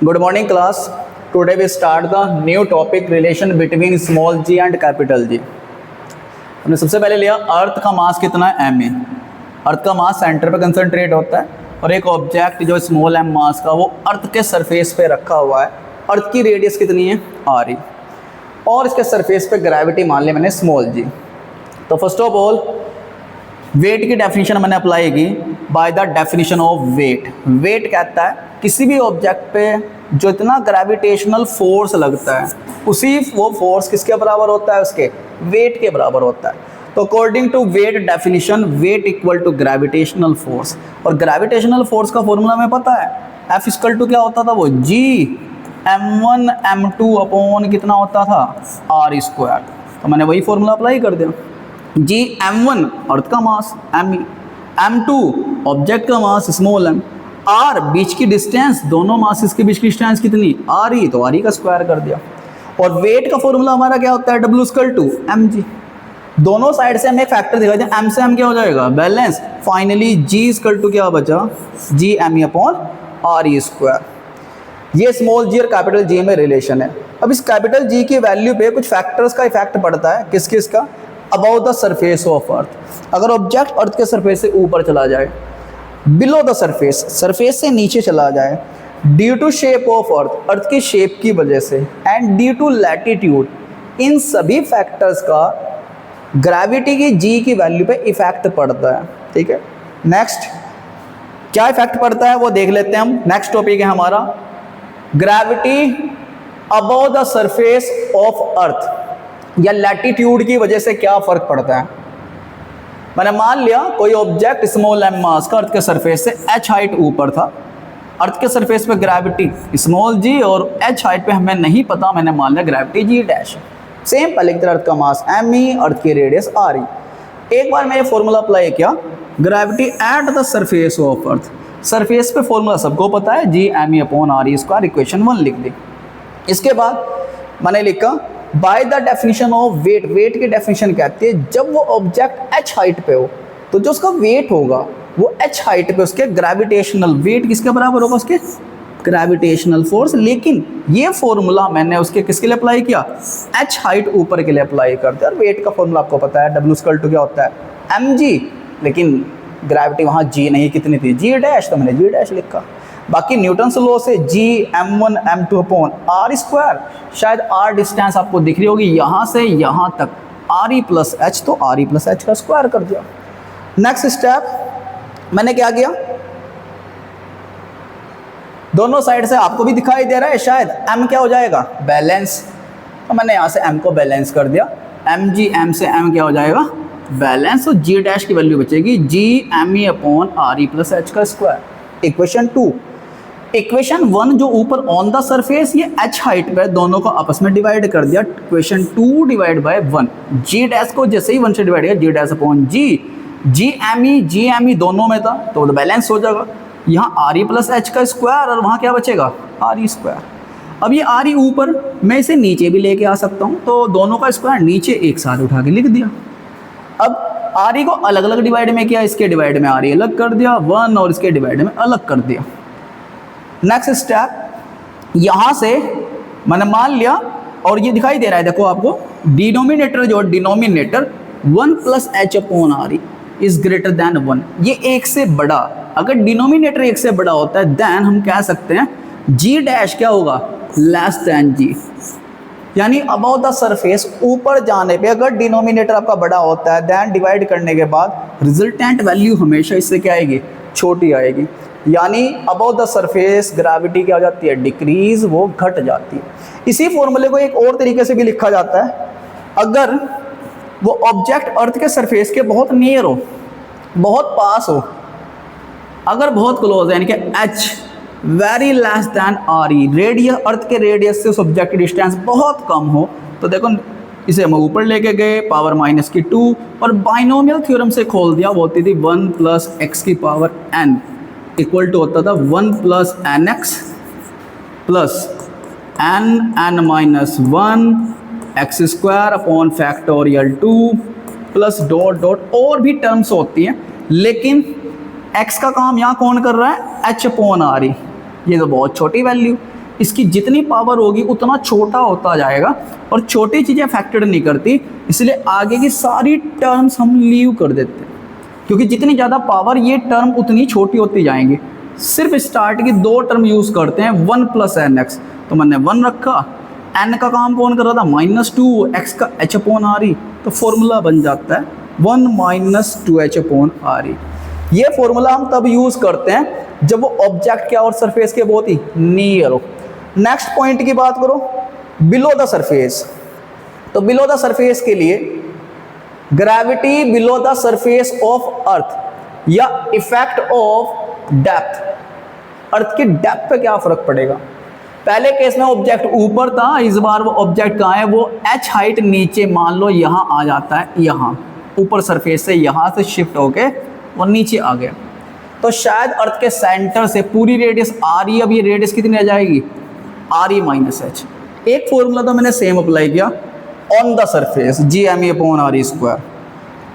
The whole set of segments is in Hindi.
Good morning class. Today we start the new topic relation between small g and capital G. हमने सबसे पहले लिया अर्थ का मास कितना है m है। अर्थ का मास सेंटर पे कंसंट्रेट होता है और एक ऑब्जेक्ट जो स्मॉल m मास का वो अर्थ के सरफेस पे रखा हुआ है। अर्थ की रेडियस कितनी है r और इसके सरफेस पे ग्रेविटी मान लिया मैंने स्मॉल g। तो फर्स्ट ऑफ ऑल वेट की डेफिनेशन मैंने अप्लाई की by the definition of weight. Weight कहता है किसी भी ऑब्जेक्ट पे जो इतना ग्रेविटेशनल फोर्स लगता है उसी वो फोर्स किसके बराबर होता है, उसके वेट के बराबर होता है। तो according to weight definition weight equal to gravitational force, और ग्रेविटेशनल फोर्स का फॉर्मूला हमें पता है F इक्वल टू क्या होता था, वो G m1 m2 अपॉन कितना होता था r स्क्वायर। तो मैंने वही फॉर्मूला अप्लाई कर दिया। G m1 अर्थ का मास m2 ऑब्जेक्ट का मास स्मॉल m, r बीच की डिस्टेंस, दोनों मासेस के बीच की डिस्टेंस कितनी re, तो re का स्क्वायर कर दिया। और वेट का फॉर्मूला हमारा क्या होता है W इक्वल टू mg। दोनों साइड से हमें फैक्टर दिखाई दिया, m से m क्या हो जाएगा balance. Finally G equal to क्या बचा G m upon re square. ये स्मॉल g और कैपिटल G में रिलेशन है। अब इस कैपिटल G की वैल्यू पे कुछ फैक्टर्स का इफेक्ट पड़ता है, किस किस का, अबाउट द सरफेस ऑफ अर्थ। अगर ऑब्जेक्ट अर्थ के सरफेस से ऊपर चला जाए, बिलो द सरफेस सरफेस से नीचे चला जाए, due to shape of earth की शेप की वजह से, एंड ड्यू टू लैटिट्यूड, इन सभी फैक्टर्स का ग्रेविटी की जी की वैल्यू पे इफेक्ट पड़ता है। ठीक है, नेक्स्ट क्या इफेक्ट पड़ता है वो देख लेते हैं हम। नेक्स्ट टॉपिक है हमारा gravity above the surface of अर्थ, या लैटिट्यूड की वजह से क्या फर्क पड़ता है। मैंने मान लिया कोई ऑब्जेक्ट स्मॉल m मास का अर्थ के सरफेस से h हाइट ऊपर था, अर्थ के सरफेस पे ग्रेविटी स्मॉल g और h हाइट पे हमें नहीं पता, मैंने मान लिया ग्रेविटी g डैश। सेम पहले की तरह अर्थ का मास m e, अर्थ की रेडियस r e। एक बार मैंने फॉर्मूला अप्लाई किया gravity at the surface of earth, surface पे फॉर्मूला सबको पता है g m e upon r e square, equation 1 लिख दी। इसके बाद मैंने लिखा by the definition of weight. Weight की डेफिनेशन कहती है जब वो ऑब्जेक्ट h हाइट पे हो तो जो उसका वेट होगा वो h हाइट पे उसके ग्रेविटेशनल वेट किसके बराबर होगा, उसके ग्रेविटेशनल फोर्स। लेकिन ये फॉर्मूला मैंने उसके किसके लिए अप्लाई किया, h हाइट ऊपर के लिए अप्लाई कर दिया। और वेट का फॉर्मूला आपको पता है W इक्वल टू क्या होता है mg, लेकिन ग्रेविटी वहाँ g नहीं कितनी थी g डैश, तो मैंने g डैश लिखा। बाकी न्यूटन लॉ से G m1 m2 upon r square, शायद r डिस्टेंस आपको दिख रही होगी यहाँ से यहाँ तक re प्लस h, तो re प्लस h का स्क्वायर कर दिया। नेक्स्ट स्टेप मैंने क्या किया, दोनों साइड से आपको भी दिखाई दे रहा है शायद m क्या हो जाएगा बैलेंस, तो मैंने यहाँ से m को बैलेंस कर दिया। mg m से m क्या हो जाएगा बैलेंस, तो g डैश की वैल्यू बचेगी G m e upon re plus h का स्क्वायर। इक्वेशन 2, इक्वेशन 1 जो ऊपर ऑन द सरफेस ये h हाइट पे, दोनों को आपस में डिवाइड कर दिया। Equation 2 divide by 1, g dash को जैसे ही 1 से डिवाइड किया g dash upon g m e दोनों में था तो बैलेंस हो जाएगा। यहाँ re प्लस h का स्क्वायर और वहाँ क्या बचेगा re स्क्वायर। अब ये re ऊपर, मैं इसे नीचे भी लेके आ सकता हूँ, तो दोनों का स्क्वायर नीचे एक साथ उठा के लिख दिया। अब re को अलग अलग डिवाइड में किया, इसके डिवाइड में re अलग कर दिया 1 और इसके डिवाइड में अलग कर दिया। नेक्स्ट स्टेप, यहाँ से मैंने मान लिया और ये दिखाई दे रहा है देखो आपको, डिनोमिनेटर जो denominator 1 plus h upon r is greater than 1, ये एक से बड़ा। अगर डिनोमिनेटर एक से बड़ा होता है देन हम कह सकते हैं g डैश क्या होगा लेस देन g, यानी अबाउट द सरफेस ऊपर जाने पे अगर डिनोमिनेटर आपका बड़ा होता है देन डिवाइड करने के बाद रिजल्टेंट वैल्यू हमेशा इससे क्या आएगी छोटी आएगी, यानी अबाउट द सरफेस ग्रेविटी क्या हो जाती है डिक्रीज, वो घट जाती है। इसी फॉर्मूले को एक और तरीके से भी लिखा जाता है, अगर वो ऑब्जेक्ट अर्थ के सरफेस के बहुत नियर हो, बहुत पास हो, अगर बहुत क्लोज है यानी कि h very less than re, radius earth के रेडियस से उस ऑब्जेक्ट की डिस्टेंस बहुत कम हो, तो देखो इसे हम ऊपर लेके गए पावर माइनस की 2 और बाइनोमियल थ्योरम से खोल दिया, वो होती थी 1 प्लस x की पावर n इक्वल टू होता था 1 plus nx plus n minus 1 x square upon factorial 2 plus dot dot और भी टर्म्स होती हैं, लेकिन x का काम यहाँ कौन कर रहा है h अपॉन r, ये तो बहुत छोटी वैल्यू, इसकी जितनी पावर होगी उतना छोटा होता जाएगा और छोटी चीज़ें फैक्टर नहीं करती, इसलिए आगे की सारी टर्म्स हम लीव कर देते हैं, क्योंकि जितनी ज़्यादा पावर ये टर्म उतनी छोटी होती जाएंगी। सिर्फ स्टार्ट की 2 टर्म यूज़ करते हैं, 1 + nx, तो मैंने 1 रखा, n का काम कौन कर रहा था -2, x का h/re, तो फॉर्मूला बन जाता है 1 - 2h/re। ये फॉर्मूला हम तब यूज़ करते हैं जब वो ऑब्जेक्ट क्या और सरफेस के बहुत ही नियर हो। नेक्स्ट पॉइंट की बात करो, बिलो द सरफेस। तो बिलो द सरफेस के लिए gravity below the surface of अर्थ या इफेक्ट ऑफ डेप्थ, अर्थ की डेप्थ पे क्या फर्क पड़ेगा। पहले केस में ऑब्जेक्ट ऊपर था, इस बार वो ऑब्जेक्ट कहाँ है, वो h हाइट नीचे मान लो यहाँ आ जाता है, यहाँ ऊपर सरफेस से यहाँ से शिफ्ट होके और नीचे आ गया, तो शायद अर्थ के सेंटर से पूरी रेडियस RE, अब ये रेडियस कितनी आ जाएगी RE - h। एक फॉर्मूला तो मैंने सेम अप्लाई किया ऑन द सरफेस Gme/re²।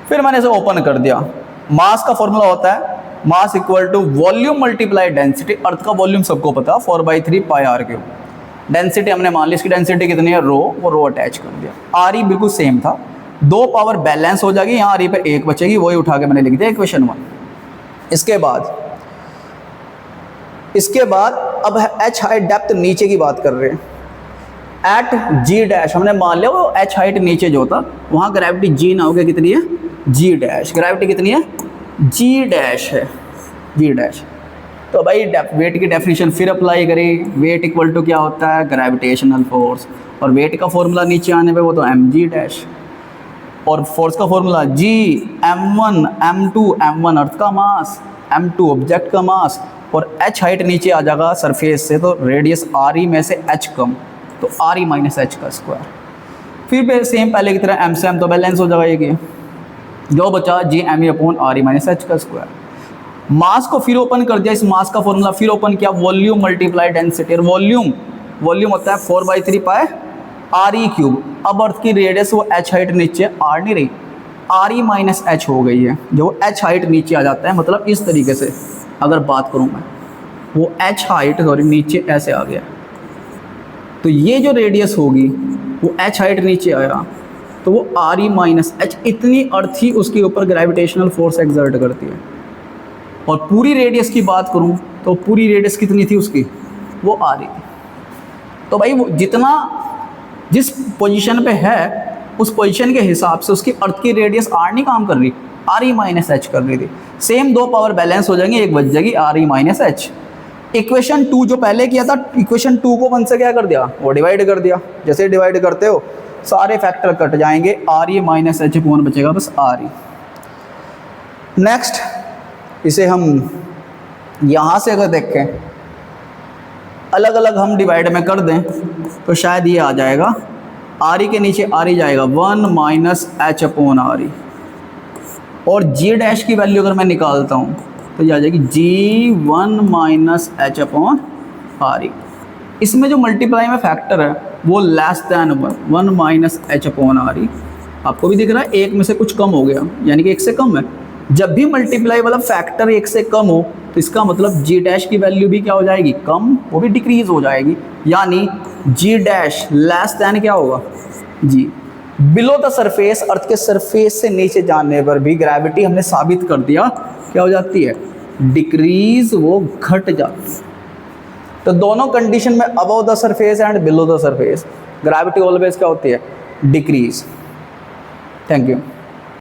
फिर मैंने इसे ओपन कर दिया। मास का फॉर्मूला होता है mass equal to volume multiply density. Earth का वॉल्यूम सबको पता है 4/3 πr³। डेंसिटी हमने मान ली, इसकी डेंसिटी कितनी है रो, वो रो अटैच कर दिया। RE बिल्कुल सेम था, 2 पावर बैलेंस हो जाएगी, यहाँ RE पे 1 बचेगी, वही उठा के मैंने लिख दिया इक्वेशन 1। इसके बाद अब h हाइट डेप्थ नीचे की बात कर रहे हैं। एट G' हमने मान लिया वो h हाइट नीचे जो था वहाँ ग्रेविटी G ना हो गया, कितनी है G'। ग्रेविटी कितनी है G' है, G'। तो भाई वेट की डेफिनेशन फिर अप्लाई करें। वेट इक्वल टू क्या होता है ग्रेविटेशनल फोर्स, और वेट का फॉर्मूला नीचे आने पे वो तो mg', और फोर्स का formula G, m1 m2, m1 अर्थ का मास, m2 ऑब्जेक्ट का मास, और h हाइट नीचे आ जाएगा सरफेस से, तो रेडियस RE में से h कम, तो RE - h का स्क्वायर। फिर सेम पहले की तरह m से m तो बैलेंस हो जाएगा, ये जो बचा Gme/re - h का स्क्वायर। मास को फिर ओपन कर दिया, इस मास का फॉर्मूला फिर ओपन किया, वॉल्यूम मल्टीप्लाई डेंसिटी, और वॉल्यूम होता है 4/3 πre³। अब अर्थ की रेडियस वो h हाइट नीचे R नहीं रही, RE - h हो गई है। जो h हाइट नीचे आ जाता है, मतलब इस तरीके से अगर बात करूँ मैं, वो h हाइट नीचे ऐसे आ गया, तो ये जो रेडियस होगी वो h हाइट नीचे आया, तो वो RE - h इतनी अर्थ ही उसके ऊपर ग्रेविटेशनल फोर्स एक्सर्ट करती है। और पूरी रेडियस की बात करूं तो पूरी रेडियस कितनी थी उसकी, वो RE। तो भाई वो जितना जिस पोजीशन पे है उस पोजीशन के हिसाब से उसकी अर्थ की रेडियस R नहीं काम कर रही, RE - h कर रही थी। सेम 2 पावर बैलेंस हो जाएंगे, एक बच जाएगी RE - h। इक्वेशन 2 जो पहले किया था, इक्वेशन 2 को 1 से क्या कर दिया, वो डिवाइड कर दिया। जैसे डिवाइड करते हो सारे फैक्टर कट जाएंगे, RE - h कौन बचेगा, बस RE। नेक्स्ट इसे हम यहाँ से अगर देखें, अलग अलग हम डिवाइड में कर दें तो शायद ये आ जाएगा, RE के नीचे RE जाएगा 1 - h/re, और G' की वैल्यू अगर मैं निकालता हूँ तो ये आ जाएगी G1 - h/re। इसमें जो मल्टीप्लाई में फैक्टर है वो <1 h/re। आपको भी दिख रहा है 1 में से कुछ कम हो गया, यानी कि 1 से कम है। जब भी मल्टीप्लाई वाला फैक्टर 1 से कम हो तो इसका मतलब G' की वैल्यू भी क्या हो जाएगी, कम, वो भी डिक्रीज हो जाएगी, यानी G' < क्या होगा G। बिलो द सरफेस, अर्थ के सरफेस से नीचे जाने पर भी ग्रेविटी हमने साबित कर दिया क्या हो जाती है, डिक्रीज, वो घट जाती है। तो दोनों कंडीशन में above the surface and below the surface gravity always क्या होती है, डिक्रीज। Thank you.